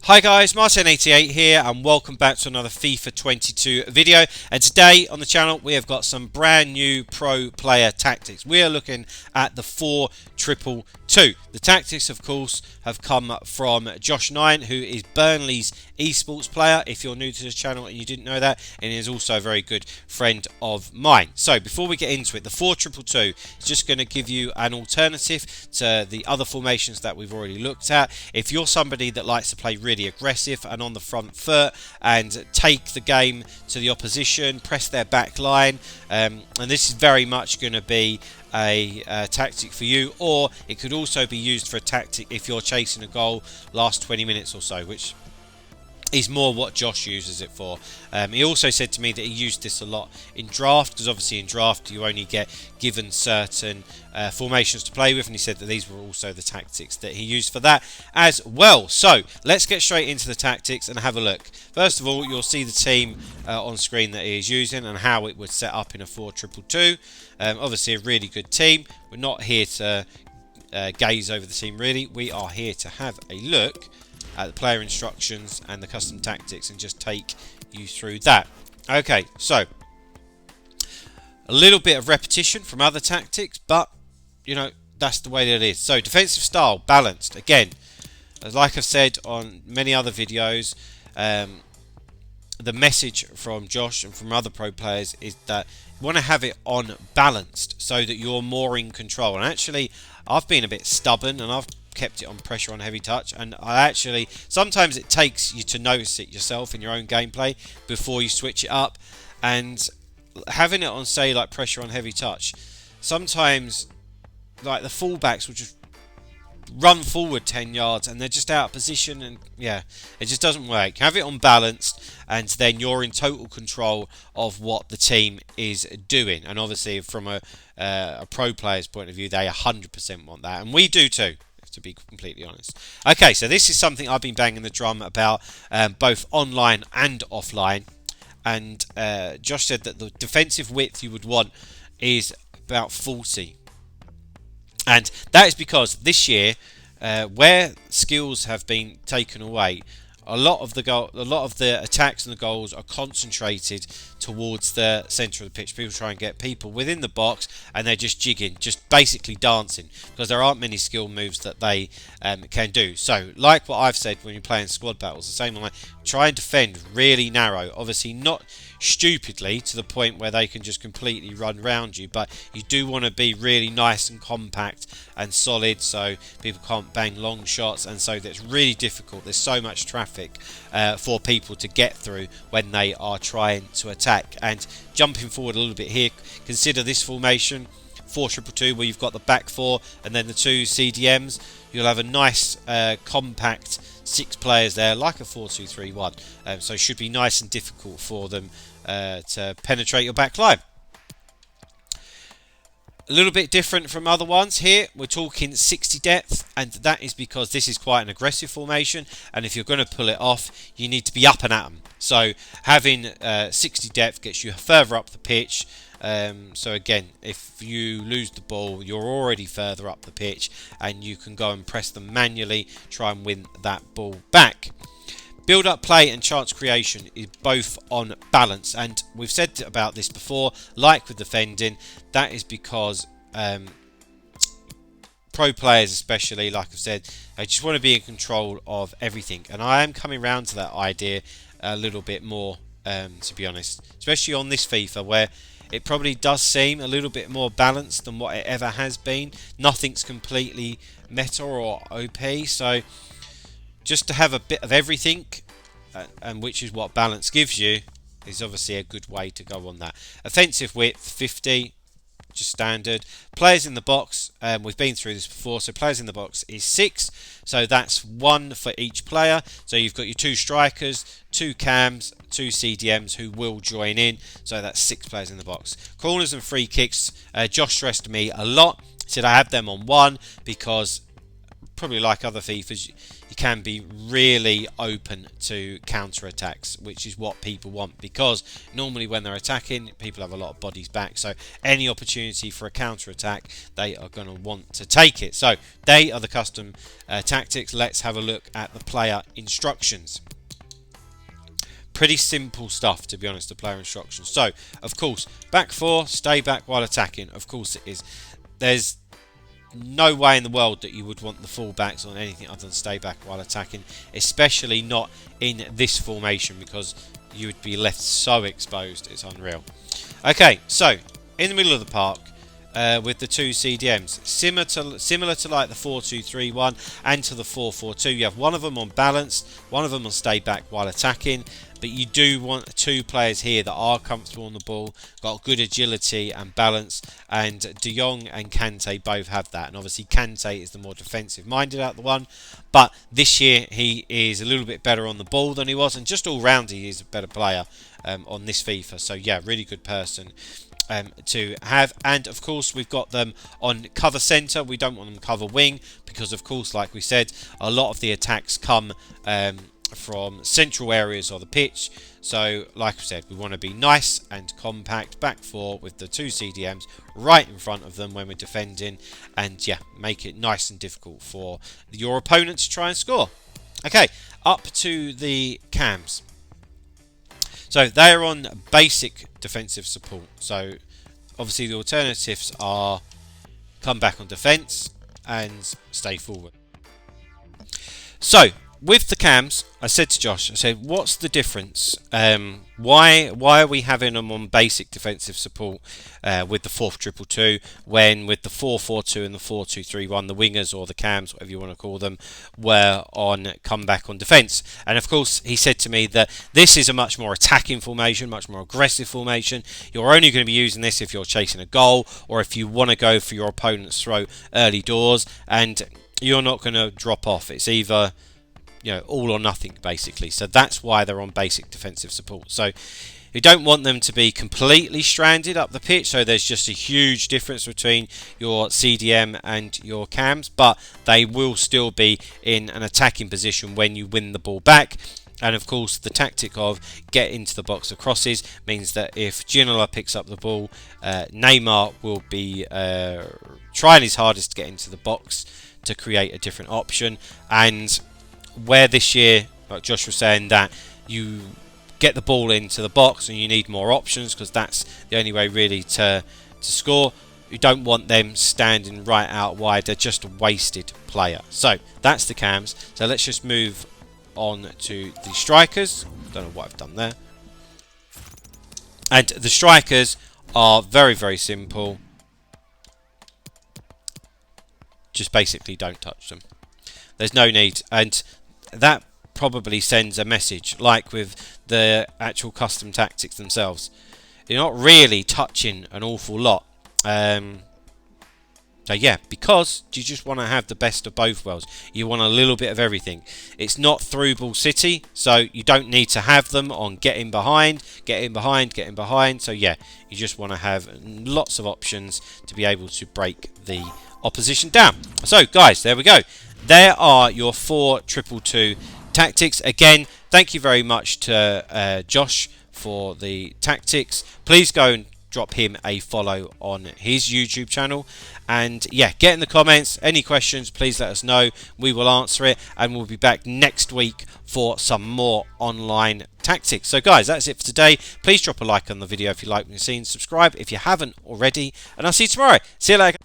Hi guys, Martin88 here and welcome back to another FIFA 22 video, and today on the channel we have got some brand new pro player tactics. We are looking at the 4-2-2. The tactics of course have come from Josh9, who is Burnley's esports player, if you're new to this channel and you didn't know that, and is also a very good friend of mine. So before we get into it, the 4-2-2 is just going to give you an alternative to the other formations that we've already looked at. If you're somebody that likes to play really aggressive and on the front foot and take the game to the opposition, press their back line, and this is very much going to be a tactic for you, or it could also be used for a tactic if you're chasing a goal last 20 minutes or so, which is more what Josh uses it for. He also said to me that he used this a lot in draft, because obviously in draft you only get given certain formations to play with, and he said that these were also the tactics that he used for that as well. So let's get straight into the tactics and have a look. First of all, you'll see the team on screen that he is using and how it would set up in a 4-2-2. Obviously a really good team. We're not here to gaze over the team really, we are here to have a look at the player instructions and the custom tactics and just take you through that. Okay, so a little bit of repetition from other tactics, but you know, that's the way that it is. So defensive style, balanced. Again, like I've said on many other videos, the message from Josh and from other pro players is that you want to have it on balanced so that you're more in control. And actually, I've been a bit stubborn and I've kept it on pressure on heavy touch, and I actually sometimes it takes you to notice it yourself in your own gameplay before you switch it up. And having it on, say, like pressure on heavy touch, sometimes like the fullbacks will just run forward 10 yards and they're just out of position, and yeah, it just doesn't work. Have it on balanced and then you're in total control of what the team is doing. And obviously from a pro player's point of view, they 100% want that, and we do too, to be completely honest. Okay, so this is something I've been banging the drum about both online and offline, and Josh said that the defensive width you would want is about 40, and that is because this year where skills have been taken away, a lot of the attacks and the goals are concentrated towards the centre of the pitch. People try and get people within the box and they're just jigging, just basically dancing, because there aren't many skill moves that they can do. So like what I've said when you're playing squad battles, the same way, try and defend really narrow, obviously not stupidly to the point where they can just completely run around you, but you do want to be really nice and compact and solid so people can't bang long shots, and so that's really difficult. There's so much traffic for people to get through when they are trying to attack. And jumping forward a little bit here, consider this formation 4-2-2 where you've got the back four and then the two CDMs. You'll have a nice compact 6 players there, like a 4-2-3-1, so it should be nice and difficult for them to penetrate your back line. A little bit different from other ones here, we're talking 60 depth, and that is because this is quite an aggressive formation, and if you're going to pull it off you need to be up and at them. So having 60 depth gets you further up the pitch. So again, if you lose the ball, you're already further up the pitch and you can go and press them manually, try and win that ball back. Build up play and chance creation is both on balance, and we've said about this before, like with defending, that is because pro players especially, like I've said, they just want to be in control of everything, and I am coming around to that idea a little bit more, to be honest, especially on this FIFA where it probably does seem a little bit more balanced than what it ever has been. Nothing's completely meta or OP, so just to have a bit of everything, and which is what balance gives you, is obviously a good way to go on that. Offensive width 50, just standard. Players in the box, we've been through this before, so players in the box is 6, so that's 1 for each player. So you've got your 2 strikers, 2 cams, 2 CDMs who will join in, so that's 6 players in the box. Corners and free kicks, Josh stressed to me a lot, he said I have them on 1 because probably like other FIFAs, you can be really open to counter-attacks, which is what people want, because normally when they're attacking, people have a lot of bodies back, so any opportunity for a counter-attack, they are going to want to take it. So they are the custom tactics. Let's have a look at the player instructions. Pretty simple stuff, to be honest, the player instructions. So, of course, back four, stay back while attacking. Of course it is. There's no way in the world that you would want the fullbacks on anything other than stay back while attacking, especially not in this formation, because you would be left so exposed. It's unreal. Okay, so in the middle of the park, with the two CDMs, similar to like the 4-2-3-1 and to the 4-4-2. You have one of them on balance, one of them on stay back while attacking, but you do want two players here that are comfortable on the ball, got good agility and balance, and De Jong and Kante both have that. And obviously Kante is the more defensive minded out of the one, but this year he is a little bit better on the ball than he was, and just all round he is a better player on this FIFA. So yeah, really good person to have. And of course we've got them on cover centre. We don't want them cover wing, because of course, like we said, a lot of the attacks come from central areas of the pitch. So like I said, we want to be nice and compact back four with the two CDMs right in front of them when we're defending, and yeah, make it nice and difficult for your opponent to try and score. Okay, up to the cams. So they're on basic defensive support. So obviously the alternatives are come back on defence and stay forward. So with the cams, I said to Josh, I said, what's the difference? Why are we having them on basic defensive support with the 4-2-2-2 when with the 4-4-2 and the 4-2-3-1, the wingers or the cams, whatever you want to call them, were on comeback on defence? And of course, he said to me that this is a much more attacking formation, much more aggressive formation. You're only going to be using this if you're chasing a goal or if you want to go for your opponent's throat early doors, and you're not going to drop off. It's either, you know, all or nothing basically. So that's why they're on basic defensive support. So you don't want them to be completely stranded up the pitch, so there's just a huge difference between your CDM and your cams, but they will still be in an attacking position when you win the ball back. And of course the tactic of get into the box of crosses means that if Ginola picks up the ball, Neymar will be trying his hardest to get into the box to create a different option. And where this year, like Josh was saying, that you get the ball into the box and you need more options, because that's the only way really to score. You don't want them standing right out wide. They're just a wasted player. So that's the cams. So let's just move on to the strikers. Don't know what I've done there. And the strikers are very, very simple. Just basically don't touch them. There's no need. And that probably sends a message, like with the actual custom tactics themselves. You're not really touching an awful lot. So yeah, because you just want to have the best of both worlds. You want a little bit of everything. It's not through ball city, so you don't need to have them on getting behind, getting behind, getting behind. So yeah, you just want to have lots of options to be able to break the opposition down. So guys, there we go. There are your 4-2-2 tactics. Again, thank you very much to Josh for the tactics. Please go and drop him a follow on his YouTube channel. And yeah, get in the comments. Any questions, please let us know. We will answer it. And we'll be back next week for some more online tactics. So guys, that's it for today. Please drop a like on the video if you like what you've seen. Subscribe if you haven't already. And I'll see you tomorrow. See you later.